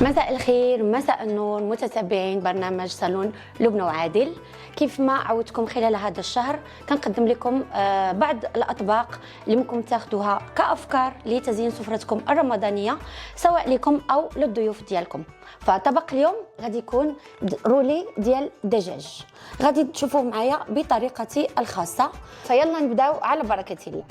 مساء الخير، مساء النور متتابعين برنامج صالون لبنى وعادل. كيف ما عودتكم خلال هذا الشهر كنقدم لكم بعض الأطباق اللي ممكن تاخذوها كأفكار لتزيين سفرتكم الرمضانية سواء لكم أو للضيوف ديالكم. فطبق اليوم غادي يكون رولي ديال الدجاج، غادي تشوفوه معايا بطريقتي الخاصة. فيلا نبداو على بركة الله.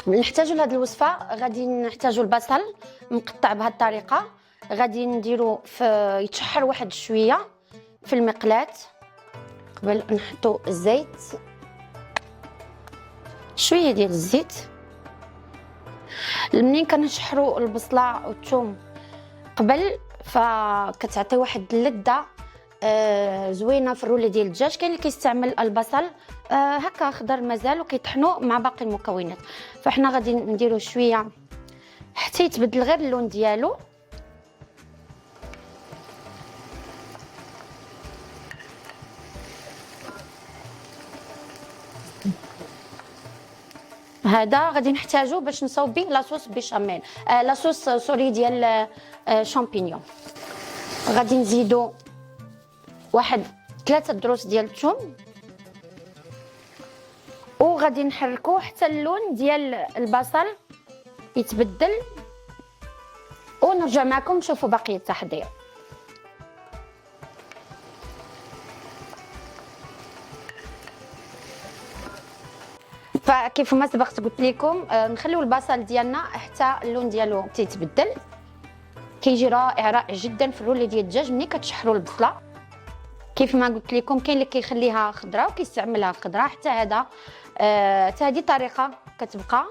فنحتاجوا لهذه الوصفه، غادي نحتاجوا البصل مقطع بهذه الطريقه، غادي نديرو في يتشحر واحد شويه في المقلاة قبل نحطوا الزيت، شويه ديال الزيت. منين كنشحروا البصله والثوم قبل فكتعطي واحد اللذه زوينه في الرولي ديال الدجاج. كاين اللي كيستعمل البصل هكا خضر مازال وكيطحنوا مع باقي المكونات، فاحنا غادي نديرو شويه حتى يتبدل غير اللون ديالو. هذا غادي نحتاجو باش نصاوب به لاصوص بيشاميل، لاصوص سوري ديال شامبينيون. غادي نزيدو واحد 3 دروس ديال الثوم وغادي نحركوه حتى اللون ديال البصل يتبدل، ونرجع معكم نشوفوا بقيه التحضير. فكيف ما سبقت قلت لكم نخليو البصل ديالنا حتى اللون ديالو تيتبدل. كيجي رائع جدا في الرولي ديال الدجاج ملي كتشحروا البصله. كيف ما قلت لكم كاين اللي كيخليها خضراء وكيستعملها خضراء، حتى هذا حتى هذه طريقه كتبقى،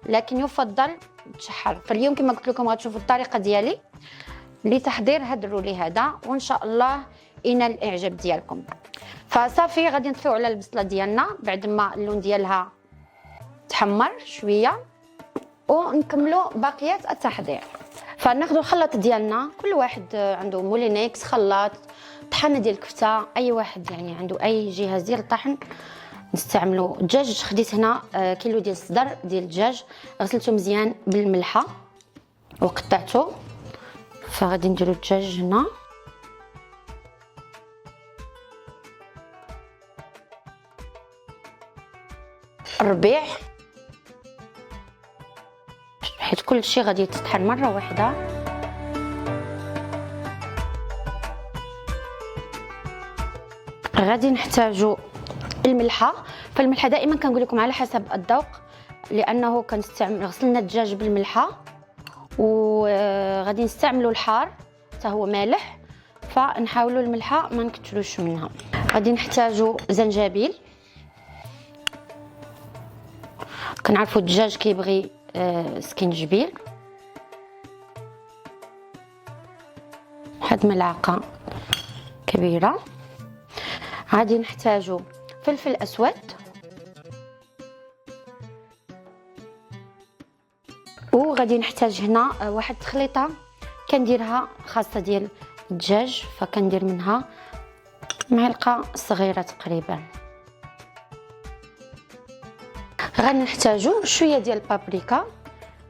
لكن يفضل تشحر. فاليوم كما قلت لكم غتشوفوا الطريقه ديالي لتحضير هذا الرولي هذا، وان شاء الله ينال الاعجاب ديالكم. فصافي غادي نطفيو على البصله ديالنا بعد ما اللون ديالها تحمر شويه، ونكملوا بقيه التحضير. فناخذوا الخلاط ديالنا، كل واحد عنده مولينيكس، خلاط، طحانه ديال الكفته، اي واحد يعني عنده اي جهاز ديال الطحن نستعملوا. الدجاج خديت هنا كيلو ديال الصدر ديال الدجاج، غسلته مزيان بالملحه وقطعته. فغادي نديروا الدجاج هنا، الربيع، حيت كل شيء غادي يتطحن مره واحده. غادي نحتاجوا الملحه. فالملحه دائما كنقول لكم على حسب الذوق، لانه كنستعمل غسلنا الدجاج بالملحه، وغادي نستعملوا الحار حتى هو مالح، فنحاولوا الملحه ما نكثروش منها. غادي نحتاجوا زنجبيل، كنعرفوا الدجاج كيبغي سكينجبيل، واحد ملعقه كبيره. غادي نحتاجوا فلفل اسود، وغادي نحتاج هنا واحد التخليطه كنديرها خاصه ديال الدجاج، فكندير منها معلقه صغيره تقريبا. غادي نحتاجوا شويه ديال البابريكا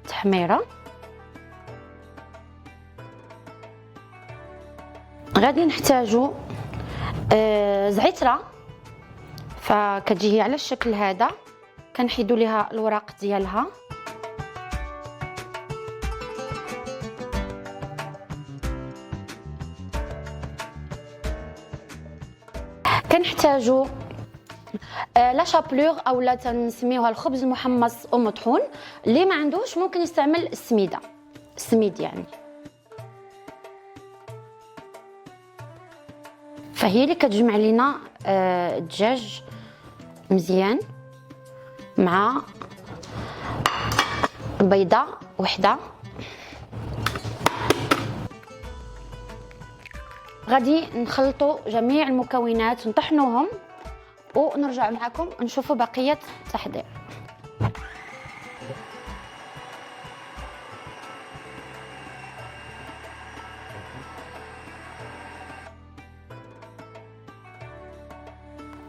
تحميره. غادي نحتاجوا زعتره، فكتجي هي على الشكل هذا، كنحيدوا ليها الوراق ديالها. كنحتاجوا لا شابلور او لا تنسميوها الخبز المحمص ومطحون. اللي ما عندوش ممكن يستعمل السميده، السميد يعني. فهي اللي كتجمع لنا الدجاج مزيان مع بيضه وحده. غادي نخلطوا جميع المكونات نطحنوهم ونرجع معكم نشوفوا بقيه التحضير.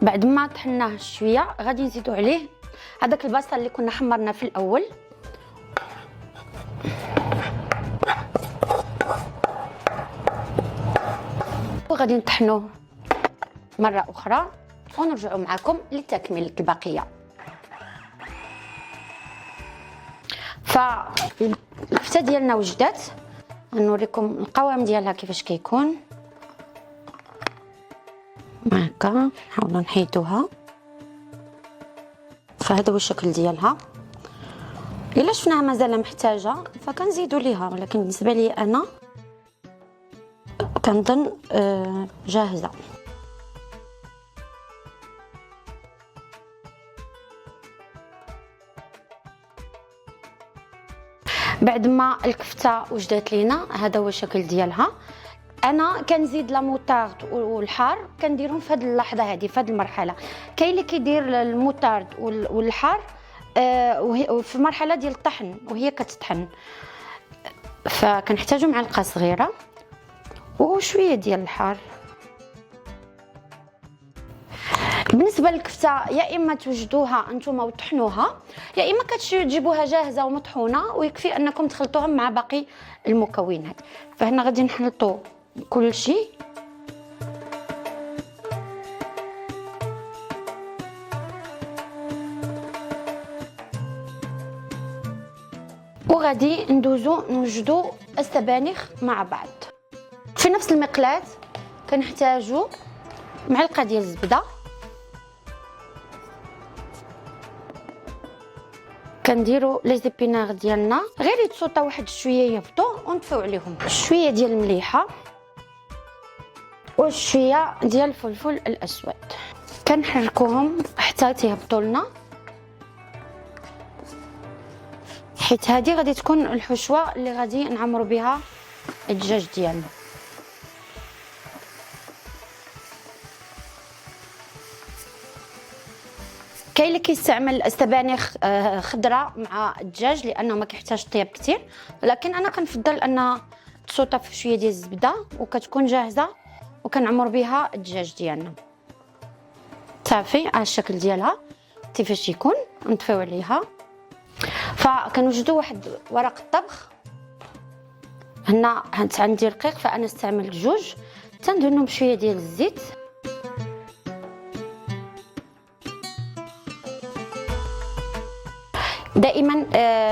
بعد ما طحناه شويه غادي نزيدو عليه هذاك البصل اللي كنا حمرنا في الاول، وغادي نطحنوه مره اخرى ونرجعوا معكم لتكمله البقيه. فالكفته ديالنا وجدات، نوريكم القوام ديالها كيفاش كيكون هكا. نحاولوا نحيدوها، فهذا هو الشكل ديالها. الا شفناها مازال محتاجه فكنزيدوا ليها، ولكن بالنسبه لي انا كنظن جاهزه. بعد ما الكفته وجدات لينا هذا هو الشكل ديالها. انا كنزيد لا موطارد والحار كنديرهم في هذه اللحظه هذه، في هذه المرحله. كاين اللي كيدير الموطارد والحار في المرحله ديال الطحن وهي كتطحن، فكنحتاجوا معلقه صغيره وشويه ديال الحار. بالنسبه للكفته يا اما توجدوها انتم وطحنوها، يا اما كتجيبوها جاهزه ومطحونه ويكفي انكم تخلطوها مع باقي المكونات. فهنا غادي نخلطوا كل شيء. وغادي نوجدوا السبانخ مع بعض. في نفس المقلاة كنحتاجوا معلقه ديال الزبده، كنديروا لي زيبينار ديالنا غير يتسوطا واحد شويه يهبطوا ونطفيو عليهم، شويه ديال المليحه وشويه ديال الفلفل الاسود. كنحركوهم حتى تيهبطوا لنا، حيت هذه غادي تكون الحشوه اللي غادي نعمروا بها الدجاج ديالنا. كاين اللي كيستعمل السبانخ خضراء مع الدجاج لانه ما كيحتاج طياب كثير، لكن انا كنفضل ان تسوطا في شويه ديال الزبده وكتكون جاهزه وكنعمر بها الدجاج ديالنا. صافي على الشكل ديالها كيفاش يكون. نطفيو عليها، فكنوجدوا واحد ورق الطبخ. هنا عندي رقيق فانا استعملت جوج، تندهنهم بشويه ديال الزيت. دائما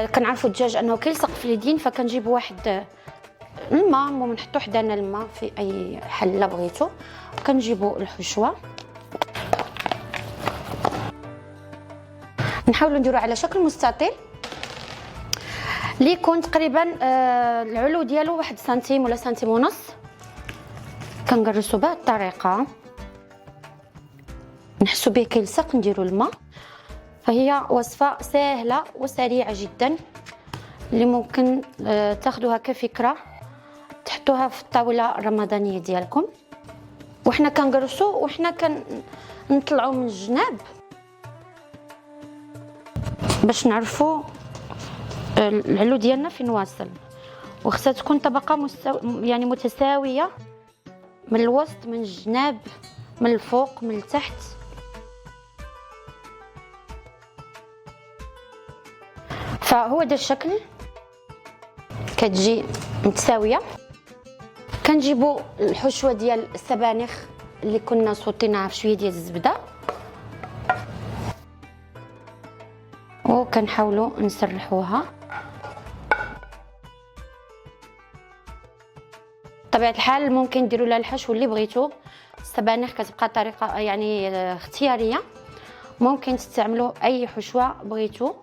كنعرفوا الدجاج انه كيلصق في اليدين، فكنجيب واحد الماء ونحطو حدانا الماء في اي حله بغيتو، كنجيبوا الحشوه نحاولوا نديروا على شكل مستطيل اللي يكون تقريبا العلو ديالو 1 سنتيم ولا سنتيم ونص. كنقرصوا بهذه الطريقه، نحسوا به كيلصق نديروا الماء. فهي وصفه سهله وسريعه جدا اللي ممكن تاخذوها كفكره تحطوها في الطاوله الرمضانيه ديالكم. وحنا كنقرصوا وحنا كنطلعوا من الجناب باش نعرفوا العلو ديالنا فين واصل، وخصها تكون طبقه يعني متساويه من الوسط، من الجناب، من الفوق، من التحت. فهو ده الشكل، كتجي متساويه. كنجيبوا الحشوه ديال السبانخ اللي كنا صوتيناها في شويه ديال الزبده وكنحاولوا نسرحوها. بطبيعه الحال ممكن ديروا لها الحشو اللي بغيتو. السبانخ كتبقى طريقه يعني اختياريه، ممكن تستعملوا اي حشوه بغيتو،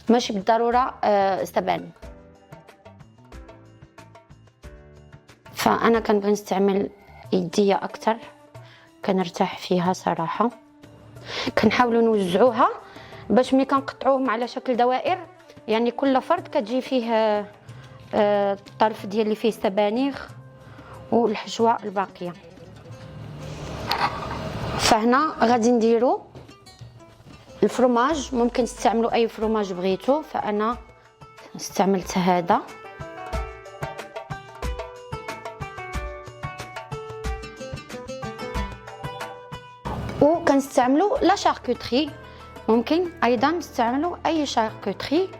ماشي بالضروره سبانخ. فانا كنبغي نستعمل يديه اكثر، كنرتاح فيها صراحه. كنحاولوا نوزعوها باش ملي كنقطعوهم على شكل دوائر، يعني كل فرد كتجي فيه الطرف ديال اللي فيه السبانخ والحشوه الباقيه. فهنا غادي نديرو الفرماج، ممكن تستعملوا اي فرماج بغيتو، فانا استعملت هذا. وكنستعملوا لا شاركوتري، ممكن ايضا نستعملوا اي شاركوتري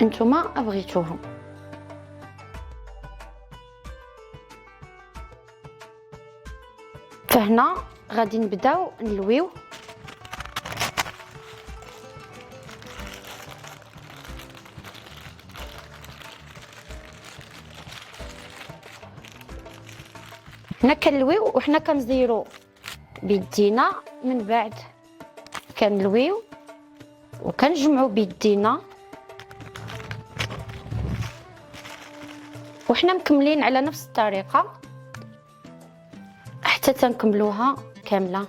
انتما بغيتوهم. فهنا غادي نبداو نلويو. حنا كنلويو وحنا كنزيرو بيدينا، من بعد كنلويو وكنجمعو بيدينا وحنا مكملين على نفس الطريقه حتى تنكملوها كامله.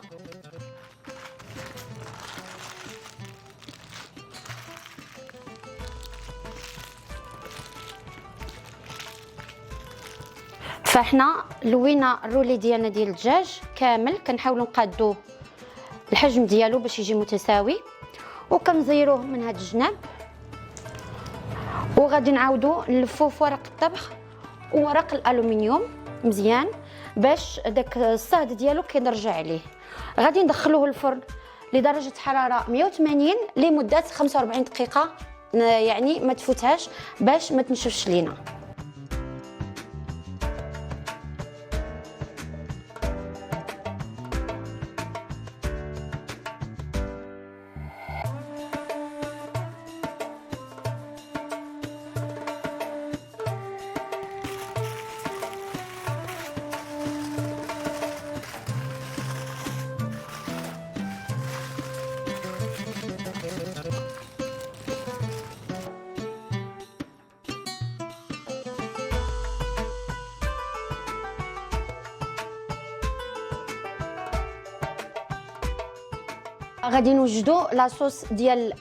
فاحنا لوينا الرولي ديالنا ديال الدجاج كامل، كنحاولوا نقادوه الحجم ديالو باش يجي متساوي، وكنزيروه من هاد الجناب، وغادي نعاودو نلفوه في ورق الطبخ وورق الالومنيوم مزيان باش داك الصهد ديالو كينرجع عليه. غادي ندخلوه الفرن لدرجه حراره 180 لمده 45 دقيقه، يعني ما تفوتهاش باش ما تنشفش لينا. غادي نوجدوا لاصوص ديال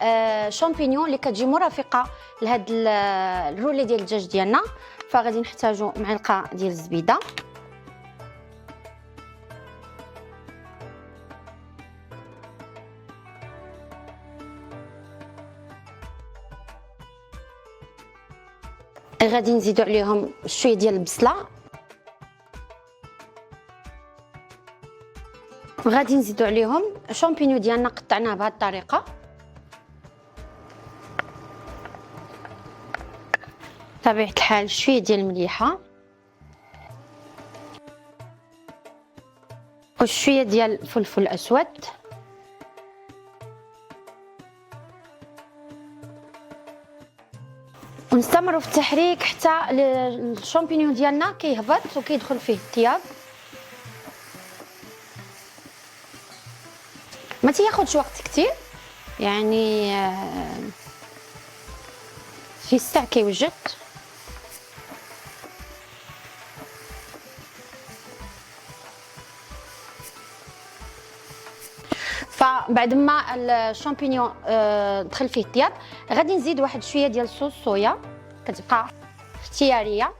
شامبينيون اللي كتجي مرافقه لهاد الرولي ديال الدجاج ديالنا. فغادي نحتاجوا معلقه ديال الزبيده، غادي نزيدوا عليهم شويه ديال البصله، غادي نزيدوا عليهم شامبينيو ديالنا قطعناه بهذه الطريقه، بطبيعه الحال شويه ديال المليحه وشويه ديال الفلفل الاسود، ونستمروا في التحريك حتى الشامبينيو ديالنا كيهبط وكيدخل فيه الطياب. ما تياخذش وقت كتير، يعني في الساعه كيوجد. فبعد ما الشامبينيون دخل فيه الطياب غادي نزيد واحد شويه ديال صوص صويا، كتبقى اختياريه،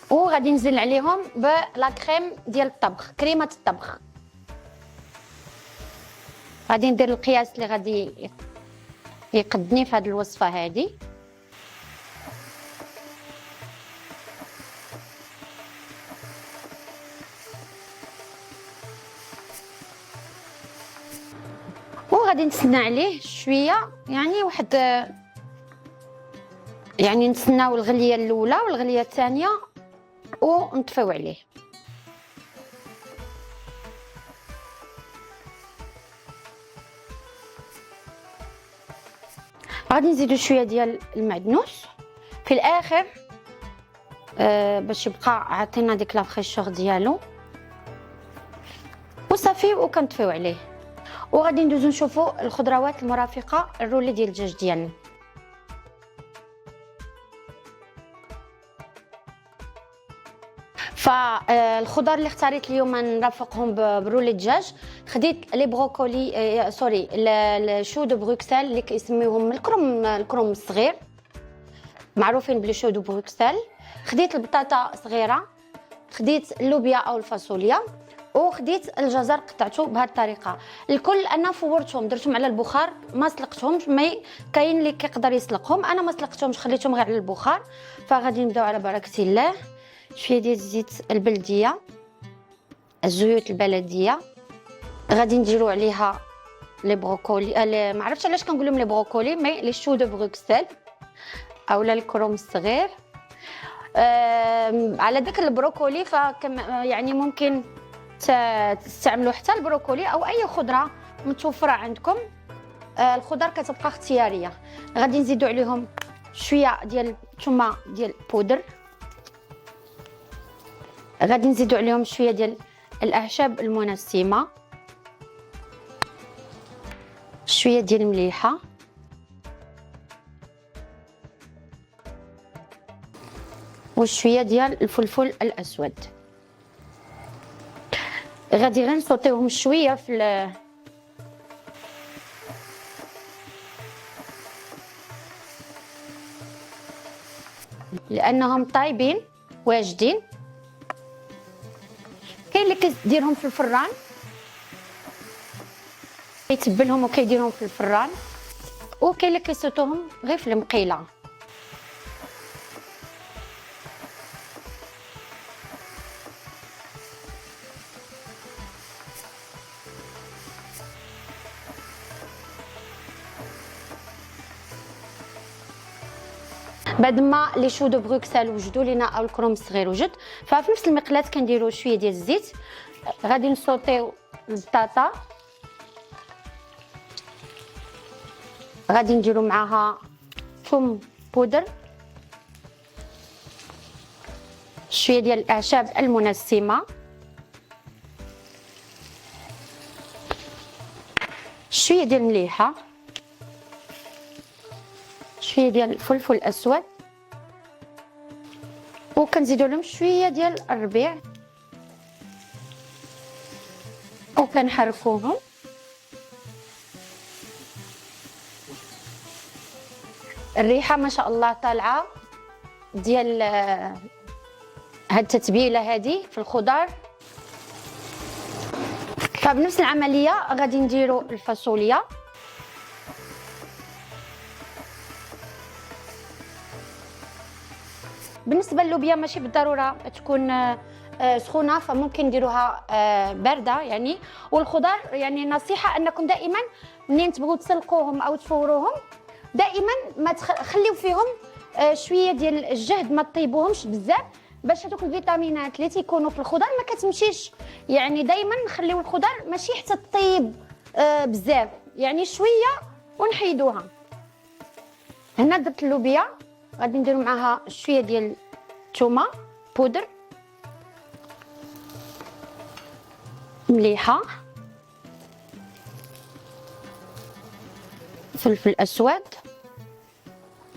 وغادي ننزل عليهم بلا كريم ديال الطبخ، كريمه الطبخ. غادي ندير القياس اللي غادي يقدني في هذه الوصفه هذه. وغادي نتسنى عليه شويه، يعني واحد، يعني نتسناو الغليه الاولى والغليه الثانيه ونطفيو عليه. غادي نزيدو شويه ديال المعدنوس في الاخر باش يبقى عطينا ديك لا فريشور ديالو، وصافي وكنطفيو عليه. وغادي ندوزو نشوفو الخضروات المرافقه الرولي ديال الدجاج ديالنا. فالخضر اللي اختاريت اليوم نرافقهم برولي الدجاج، خديت لي بروكولي سوري الشو دو بروكسل اللي كيسميوهم الكرم الصغير، معروفين بلي شو دو بروكسل. خديت البطاطا صغيره، خديت اللوبيا او الفاصوليا، وخديت الجزر قطعته بهذه الطريقه. الكل انا فورتهم درتهم على البخار، ما سلقتهمش. كاين اللي كيقدر يسلقهم، انا ما سلقتهمش خليتهم غير على البخار. فغادي نبداو على بركه الله. شويه ديال الزيت البلديه، الزيوت البلديه. غادي نديرو عليها لي بروكولي، ما عرفتش علاش كنقول لهم لي بروكولي، مي لي شو دو بروكسل اولا الكروم الصغير. على داك البروكولي يعني ممكن تستعملوا حتى البروكولي او اي خضره متوفره عندكم. الخضر كتبقى اختياريه. غادي نزيدوا عليهم شويه ديال الثومه ديال بودر، غادي نزيدوا عليهم شويه ديال الاعشاب المنسمه، شويه ديال المليحه، وشويه ديال الفلفل الاسود. غادي غير نسوطيوهم شويه لانهم طايبين واجدين. كاين اللي كيديرهم في الفران، كيتبلهم وكيديرهم في الفران، وكاين اللي كيسوطوهم غير في المقيله. بعد ما لي شو دو بروكسل وجدوا لينا او الكروم الصغير وجد، ففي نفس المقلاه كنديروا شويه ديال الزيت. غادي نسوطيو البطاطا، غادي نديروا معاها ثوم بودر، شويه ديال الاعشاب المنسمه، شويه ديال المليحه، شويه ديال الفلفل الاسود، وكنزيدوا لهم شويه ديال الربيع وكنحركوهم. الريحه ما شاء الله طالعه ديال هاد التتبيله هذه في الخضر. فبنفس العمليه غادي نديروا الفاصوليا، بالنسبه للوبيا ماشي بالضروره تكون سخونه، فممكن نديروها بارده يعني. والخضر يعني نصيحه انكم دائما منين تبغوا تسلقوهم او تفوروهم دائما ما تخليو فيهم شويه ديال الجهد، ما طيبوهمش بزاف باش هذوك الفيتامينات اللي تيكونوا في الخضر ما كتمشيش. يعني دائما نخليو الخضر ماشي حتى طيب بزاف، يعني شويه ونحيدوها. هنا درت اللوبيا، غادي نديرو معاها شويه ديال الثومه بودر، مليحه، فلفل اسود،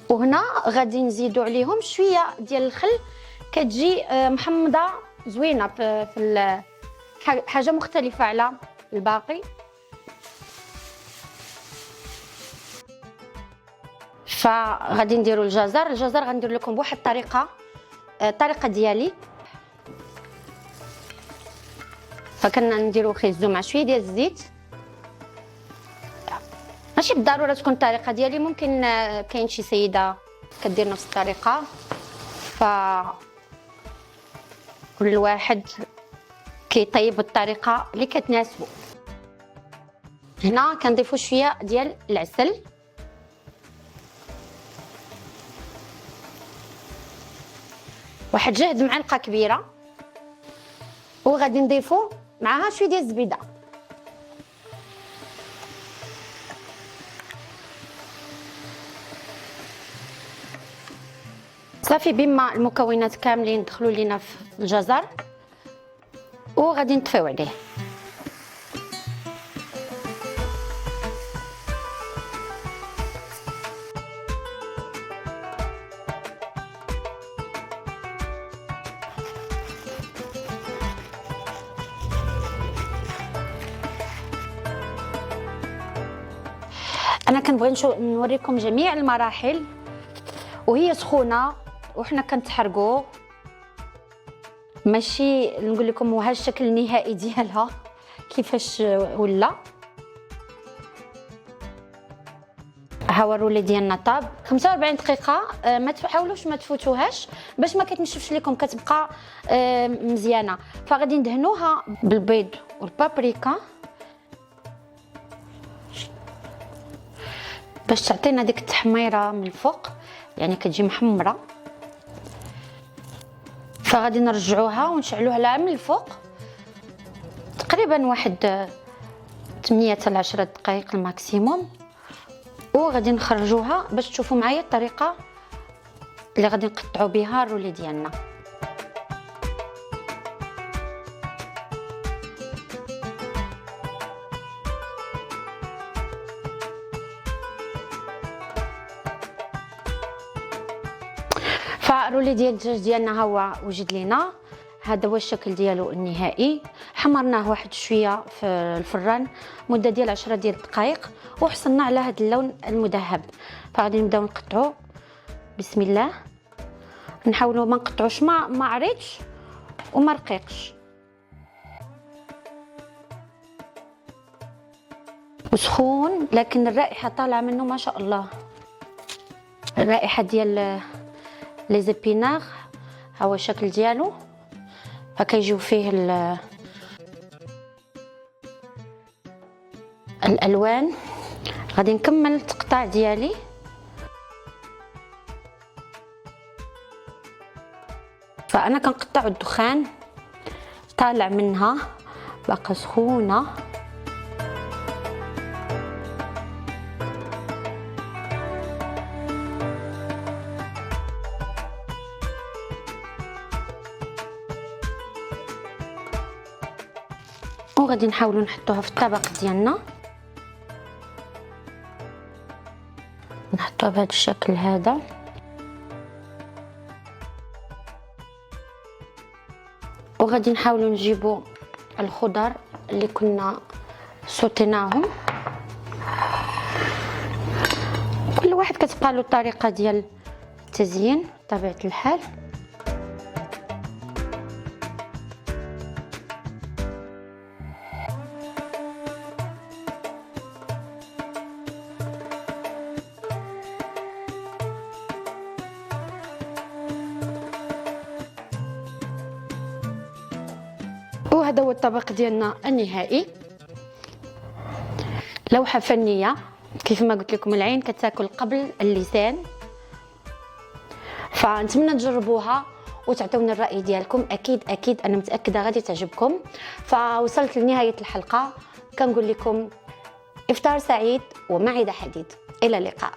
وهنا غادي نزيدو عليهم شويه ديال الخل. كتجي محمضه زوينه في حاجه مختلفه على الباقي. فغادي نديرو الجزر غندير لكم بواحد الطريقه ديالي. فكنا نديرو خيزو مع شويه ديال الزيت، ماشي بالضروره تكون الطريقه ديالي، ممكن كاين شي سيده كدير نفس الطريقه، ف كل واحد كيطيب بالطريقه اللي كتناسبو. هنا كنضيفو شويه ديال العسل، واحد جهد معلقه كبيره، وغادي نضيفو معاها شويه ديال الزبيده. صافي بما المكونات كاملين دخلوا لينا في الجزر، وغادي نطفيو عليه. انا كنبغي نوريكم جميع المراحل وهي سخونه وحنا كنتحرقوا ماشي نقول لكم وها الشكل النهائي ديالها كيفاش ولا. ها هو الرولي ديالنا طاب 45 دقيقه. ما تحاولوش ما تفوتوهاش باش ما كتنشفش لكم، كتبقى مزيانه. فغادي ندهنوها بالبيض والبابريكا باش تعطينا ديك التحميره من الفوق، يعني كتجي محمره. فغادي نرجعوها ونشعلوها لها من الفوق تقريبا واحد 8 حتى 10 دقائق الماكسيموم، وغادي نخرجوها باش تشوفوا معايا الطريقه اللي غادي نقطعوا بها الرولي ديالنا. فالرولي ديال الدجاج ديالنا ها هو وجد لينا. هذا هو الشكل ديالو النهائي. حمرناه واحد شويه في الفران مده ديال 10 ديال الدقائق وحصلنا على هذا اللون المذهب. فغادي نبداو نقطعو بسم الله. نحاولوا ما نقطعوش ما عريضش وما رقيقش وسخون، لكن الرائحه طالعه منه ما شاء الله. الرائحه ديال لي زيبينار ها هو الشكل ديالو. فكيجيو فيه الالوان. غادي نكمل التقطاع ديالي. فانا كنقطع الدخان طالع منها باقا سخونه. وغادي نحاولوا نحطوها في الطبق ديالنا، نحطوها بهذا الشكل هذا. وغادي نحاولوا نجيبوا الخضر اللي كنا سوتيناهم. كل واحد كتبقى له الطريقه ديال التزيين بطبيعه الحال. وهذا هو الطبق ديالنا النهائي. لوحه فنيه كيف ما قلت لكم، العين كتاكل قبل اللسان. فنتمنى تجربوها وتعطوني الراي ديالكم. اكيد انا متاكده غادي تعجبكم. فوصلت لنهايه الحلقه، كنقول لكم افطار سعيد ومعده حديد. الى اللقاء.